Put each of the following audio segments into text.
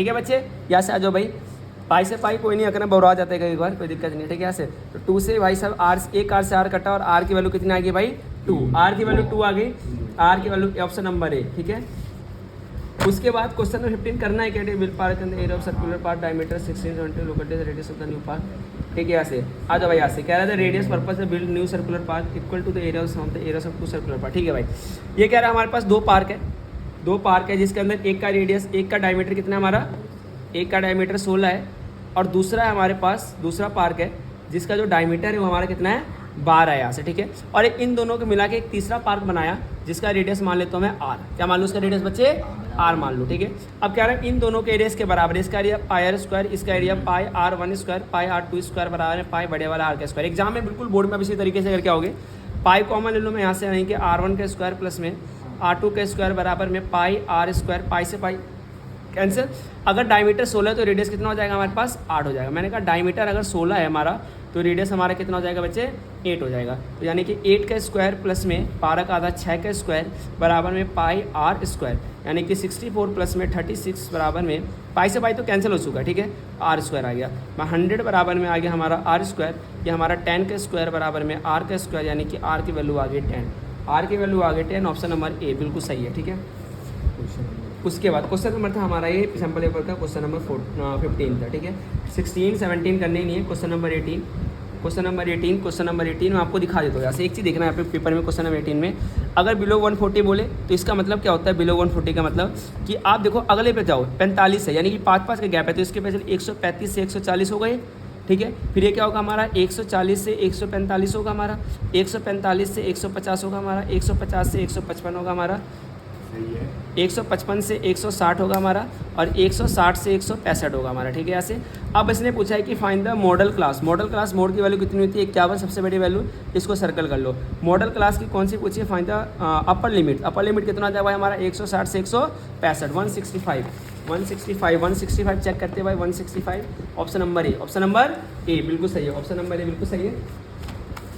ठीक है बच्चे, यहाँ से आ जाओ भाई। पाई से पाई कोई नहीं अगर बोरा जाता है कई बार, कोई दिक्कत नहीं। ठीक है, यहाँ से तो 2 से भाई साहब आर, एक आर से आर कटा और आर की वैल्यू कितनी आ गई भाई 2, आर की वैल्यू 2 आ गई, आर की वैल्यू ऑप्शन नंबर ए। ठीक है, उसके बाद क्वेश्चन नंबर 15 करना है क्या, will park in the area of circular part diameter 1670 located radius of the new park. ठीक है, यहाँ से आ जाओ भाई, यहाँ से कह रहा था radius purpose build new circular park equal to the area of 2 circular park. ठीक है भाई, ये कह रहा है हमारे पास 2 पार्क है, 2 पार्क है जिसके अंदर एक का रेडियस, एक का डायमीटर कितना है हमारा, एक का डायमीटर 16 है और दूसरा है हमारे पास दूसरा पार्क है जिसका जो डायमीटर है वो हमारा कितना है 12 है यहाँ से। ठीक है, और इन दोनों को मिला के एक तीसरा पार्क बनाया जिसका रेडियस मान लेता हूँ मैं आर। क्या मान लो उसका रेडियस बच्चे, आर मान लो। ठीक है, अब कह रहे हैं इन दोनों के एरियाज के बराबर, इसका एरिया पाई आर स्क्वायर, इसका area pi r 1 square, pi r 2 square बराबर है पाई बड़े वाला आर का स्क्वायर। एग्जाम में बिल्कुल बोर्ड में अब इसी तरीके से करके आओगे। पाई कॉमन ले लो, मैं यहाँ से नहीं कि R1 का स्क्वायर प्लस में R2 का स्क्वायर बराबर में पाई आर स्क्वायर, पाई से पाई कैंसिल। अगर डायमीटर 16 है तो रेडियस कितना हो जाएगा हमारे पास 8 हो जाएगा। मैंने कहा डायमीटर अगर 16 है हमारा तो रेडियस हमारा कितना हो जाएगा बच्चे 8 हो जाएगा। तो यानी कि 8 का स्क्वायर प्लस में 12 का आधा 6 का स्क्वायर बराबर में पाई आर स्क्वायर, यानी कि 64 प्लस में 36 बराबर में पाई से पाई तो कैंसिल हो चुका है। ठीक है, आर स्क्वायर आ गया, 100 बराबर में आ गया हमारा आर स्क्वायर, ये हमारा 10 का स्क्वायर बराबर में आर का स्क्वायर, यानी कि आर की वैल्यू आ गई 10, आर की वैल्यू आ गई 10। ऑप्शन नंबर ए बिल्कुल सही है। ठीक है, उसके बाद क्वेश्चन नंबर था हमारा ये सैम्पल पेपर का क्वेश्चन नंबर 15 था। ठीक है, 16 17 करने ही नहीं है। क्वेश्चन नंबर 18, क्वेश्चन नंबर 18 मैं आपको दिखा देता हूँ। यहाँ से एक चीज़ देखना है आपके पेपर में, क्वेश्चन नंबर 18 में अगर बिलो 140 बोले तो इसका मतलब क्या होता है। बिलो 140 का मतलब कि आप देखो अगले पे जाओ, 45 है यानी कि 5 का गैप है तो इसके पैसे 135 से 140 हो गए। ठीक है, फिर ये क्या होगा हमारा 140 से 145 होगा हमारा, 145 से 150 होगा हमारा, 150 से 155 होगा हमारा, 155 से 160 होगा हमारा और 160 से 165 होगा हमारा। ठीक है, यहाँ से अब इसने पूछा है कि find the model class. Model class mode की वैल्यू कितनी होती है 51, सबसे बड़ी वैल्यू, इसको सर्कल कर लो। मॉडल क्लास की कौन सी पूछी है, find the upper limit. Upper limit कितना आ जाएगा हमारा 160 से 165, 165 चेक करते हैं भाई 165। ऑप्शन नंबर ए बिल्कुल सही है, ऑप्शन नंबर ए बिल्कुल सही है।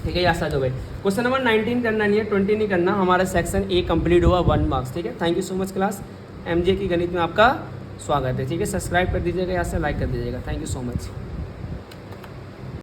ठीक है, यहाँ से आ जाओ भाई। क्वेश्चन नंबर 19 करना नहीं है, 20 नहीं करना, हमारा सेक्शन ए कंप्लीट हुआ 1 मार्क्स। ठीक है, thank you so much class. MJ की गणित में आपका स्वागत है। ठीक है, सब्सक्राइब कर दीजिएगा, यहाँ से लाइक कर दीजिएगा। Thank you so much.